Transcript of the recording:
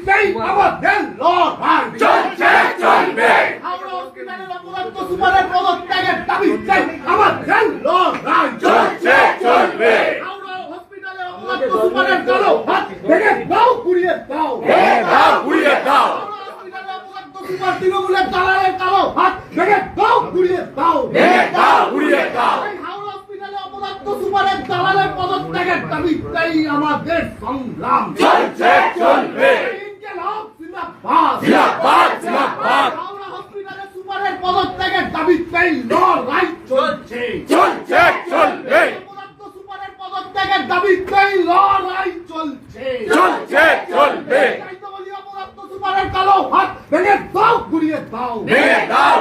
দাবিতেই আমাদের লড়াই চলছে চলবে হাওড়া হসপিটালের অপরাধ সুপারের পদত্যাগের দাবিতেই আমাদের লড়াই চলছে চলবে হাওড়া হসপিটালের অপরাধ সুপারের কালো হাত ভেঙে দাও পুড়িয়ে দাও দাও পুড়িয়ে দাও হাওড়া হসপিটালের অপরাধ সুপার তৃণমূলের দালালের কালো হাত ভেঙে দাও পুড়িয়ে দাও দাও পুড়িয়ে দাও এই হাওড়া হসপিটালে অপরাধ সুপারের দালালের পদত্যাগের দাবিতেই আমাদের সংগ্রাম চলছে চলবে ইনকিলাব জিন্দাবাদ জিন্দাবাদ জিন্দাবাদ হাওড়া হসপিটালের সুপারের পদত্যাগের দাবিতেই লড়াই চলছে চলছে চলবে অপরাধ সুপারের পদত্যাগের দাবিতেই লড়াই চলছে চলছে চলবে অপরাধ সুপারের কালো হাত ভেঙে দাও ঘুরিয়ে দাও ভেঙে দাও